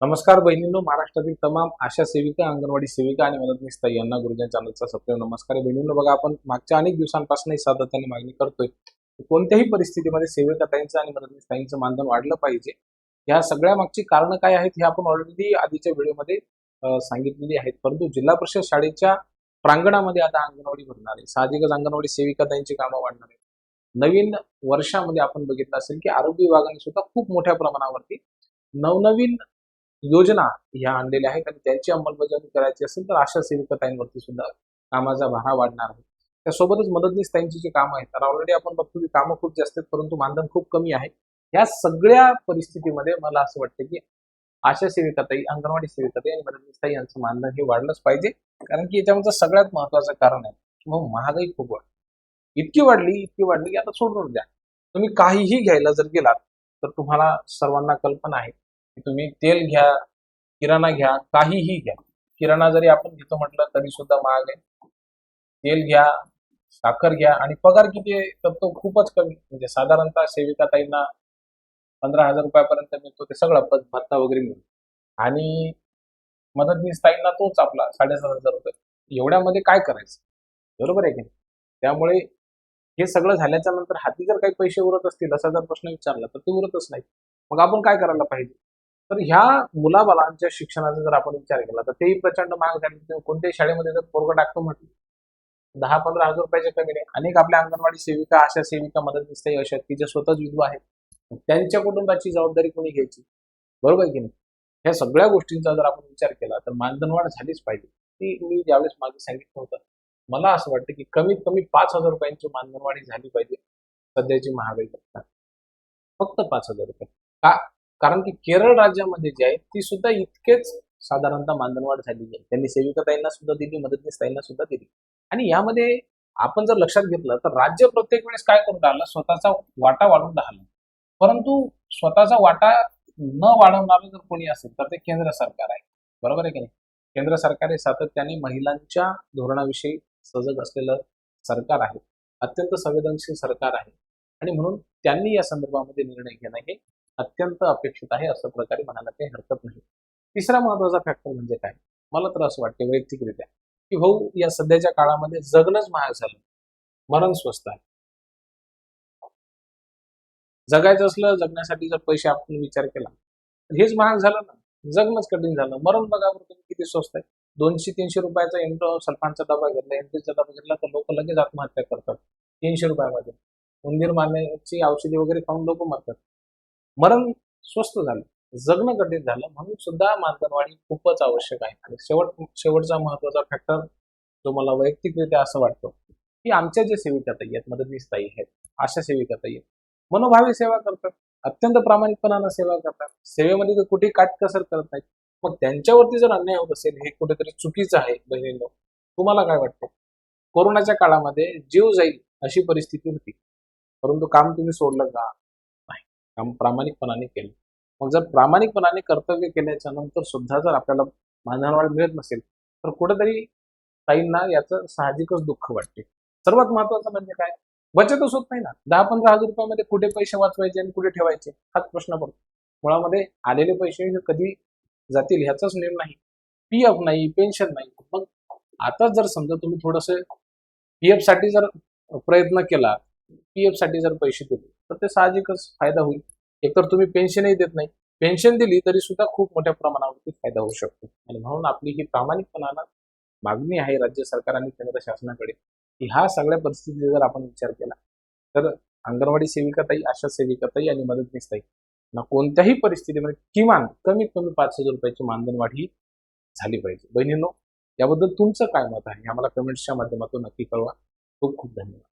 नमस्कार बहिणींनो, महाराष्ट्रातील तमाम आशा सेविका, अंगणवाडी सेविका आणि मदतनीस ताई यांना गुरुजन चॅनलचा सप्रेम नमस्कार. बहिणींनो, बघा, आपण मागच्या अनेक दिवसांपासून सातत्याने मागणी करतोय कोणत्याही परिस्थितीमध्ये सेविका ताईंचं आणि मदतनीस ताईंचं मानधन वाढलं पाहिजे. या सगळ्या मागची कारणं काय आहेत हे आपण ऑलरेडी आधीच्या व्हिडिओमध्ये सांगितलेली आहेत. परंतु जिल्हा परिषद शाळेच्या प्रांगणामध्ये आता अंगणवाडी भरणार आहे. साहजिकच अंगणवाडी सेविका ताईंची कामं वाढणार आहेत. नवीन वर्षामध्ये आपण बघितलं असेल की आरोग्य विभागाने सुद्धा खूप मोठ्या प्रमाणावरती नवनवीन योजना ह्या आणलेल्या आहेत आणि त्यांची अंमलबजावणी करायची असेल तर आशा सेविकाताईंवरती सुद्धा कामाचा भार वाढणार आहे. त्यासोबतच मदतनीस ताईंची जी कामं आहेत तर ऑलरेडी आपण बघतो की कामं खूप जास्त आहेत परंतु मानधन खूप कमी आहे. या सगळ्या परिस्थितीमध्ये मला असं वाटतं की आशा सेविकाताई, अंगणवाडी सेविकाताई आणि मदतनीस ताई यांचं मानधन हे वाढलंच पाहिजे. कारण की याच्यामध्ये सगळ्यात महत्वाचं कारण आहे की मग महागाई खूप वाढली, इतकी वाढली की आता सोडून द्या. तुम्ही काहीही घ्यायला जर गेलात तर तुम्हाला सर्वांना कल्पना आहे की तुम्ही तेल घ्या, किराणा घ्या, काहीही घ्या. किराणा जरी आपण घेतो म्हटलं तरी सुद्धा महाग आहे. तेल घ्या, साखर घ्या आणि पगार किती आहे तर तो खूपच कमी. म्हणजे साधारणतः सेविका ताईंना 15,000 रुपयापर्यंत मिळतो, ते सगळं भत्ता वगैरे मिळतो. आणि मदतनीस ताईंना तोच आपला 7,500 रुपये. एवढ्यामध्ये काय करायचं, बरोबर आहे की नाही? त्यामुळे हे सगळं झाल्याच्या नंतर हाती जर काही पैसे उरत असतील असा जर प्रश्न विचारला तर ते उरतच नाही. मग आपण काय करायला पाहिजे? तर ह्या मुलाबाळांच्या शिक्षणाचा जर आपण विचार केला तर तेही प्रचंड महाग झाले. कोणत्याही शाळेमध्ये जर पोरगं टाकतो म्हटलं 10-15 हजार रुपयाच्या कमी नाही. अनेक आपल्या अंगणवाडी सेविका, आशा सेविका, मदतनीस ताई अशा की ज्या स्वतःच विधवा आहेत. त्यांच्या कुटुंबाची जबाबदारी कोणी घ्यायची, बरोबर आहे की नाही? ह्या सगळ्या गोष्टींचा जर आपण विचार केला तर मानधनवाढ झालीच पाहिजे. ती मी ज्यावेळेस मागे सांगितलं होतं, मला असं वाटतं की कमीत कमी 5,000 रुपयांची मानधनवाढी झाली पाहिजे सध्याची महागाई करता. फक्त 5,000 रुपये का? कारण की केरळ राज्यामध्ये जे आहे ती सुद्धा इतकेच साधारणतः मानधनवाढ झालेली आहे. त्यांनी सेविका ताईंना सुद्धा दिली, मदतनीस ताईंना सुद्धा दिली. आणि यामध्ये आपण जर लक्षात घेतलं तर राज्य प्रत्येक वेळेस काय करून राहिलं, स्वतःचा वाटा वाढवून राहिलं. परंतु स्वतःचा वाटा न वाढवणारं जर कोणी असेल तर ते केंद्र सरकार आहे, बरोबर आहे की नाही? केंद्र सरकार हे सातत्याने महिलांच्या धोरणाविषयी सजग असलेलं सरकार आहे, अत्यंत संवेदनशील सरकार आहे. आणि म्हणून त्यांनी या संदर्भामध्ये निर्णय घेणं हे अत्यंत अपेक्षित आहे, असं प्रकारे म्हणायला काही हरकत नाही. तिसरा महत्वाचा फॅक्टर म्हणजे काय, मला तर असं वाटतं वैयक्तिकरित्या की भाऊ, या सध्याच्या काळामध्ये जगणंच महाग झालं, मरण स्वस्त आहे. जगायचं असलं, जगण्यासाठी जर पैसे आपण विचार केला तर हेच महाग झालं ना, जगणंच कठीण झालं. मरण बघा बरं तुम्ही किती स्वस्त आहे. 200-300 रुपयाचा एंटो सल्फानचा डबा घेतला, एंट्रीचा डबा घेतला तर लोक लगेच आत्महत्या करतात 300 रुपयामध्ये. उंदीर मारण्याची औषधी वगैरे खाऊन लोक मरतात. मरण स्वस्त झालं, जगणं कठीण झालं. म्हणून सुद्धा मानधनवाढी खूपच आवश्यक आहे. आणि शेवटचा महत्वाचा फॅक्टर जो मला वैयक्तिकरित्या असं वाटतं की आमच्या जे सेविका ताई आहेत, मदतनीस ताई आहेत, आशा सेविका ताई आहेत, मनोभावी सेवा करतात, अत्यंत प्रामाणिकपणानं सेवा करतात, सेवेमध्ये तर कुठेही काटकसर करत नाहीत. मग त्यांच्यावरती जर अन्याय होत असेल हे कुठेतरी चुकीचं आहे. बहिणींनो, तुम्हाला काय वाटतं? कोरोनाच्या काळामध्ये जीव जाईल अशी परिस्थिती होती, परंतु काम तुम्ही सोडलं का? नाही, काम प्रामाणिकपणाने केलं. मग जर प्रामाणिकपणाने कर्तव्य केल्याच्या नंतर सुद्धा जर आपल्याला मानधनवाढ मिळत नसेल तर कुठेतरी ताईंना याचं साहजिकच दुःख वाटते. सर्वात महत्वाचं म्हणजे काय, बचतच होत नाही ना. 10-15 हजार रुपयामध्ये कुठे पैसे वाचवायचे आणि कुठे ठेवायचे हाच प्रश्न पडतो. मुळामध्ये आलेले पैसे हे कधी जातील ह्याचाच नेम नाही. पीएफ नाही, पेन्शन नाही. मग आता जर समजा तुम्ही थोडंसं पीएफ साठी जर प्रयत्न केला, पीएफ साठी जर पैसे दिले तर ते साहजिकच फायदा होईल. एकतर तुम्ही पेन्शनही देत नाही, पेन्शन दिली तरी सुद्धा खूप मोठ्या प्रमाणावरती फायदा होऊ शकतो. आणि म्हणून आपली ही प्रामाणिकपणानं मागणी आहे राज्य सरकार आणि केंद्र शासनाकडे की ह्या सगळ्या परिस्थितीचा जर आपण विचार केला तर अंगणवाडी सेविकाताई, आशा सेविकाताई आणि मदतनीस ताई ना कोणत्याही परिस्थितीमध्ये किमान कमीत कमी 5,000 रुपयाची मानधनवाढ ही झाली पाहिजे. बहिणींनो, याबद्दल तुमचं काय मत आहे आम्हाला कमेंट्सच्या माध्यमातून नक्की कळवा. खूप खूप धन्यवाद.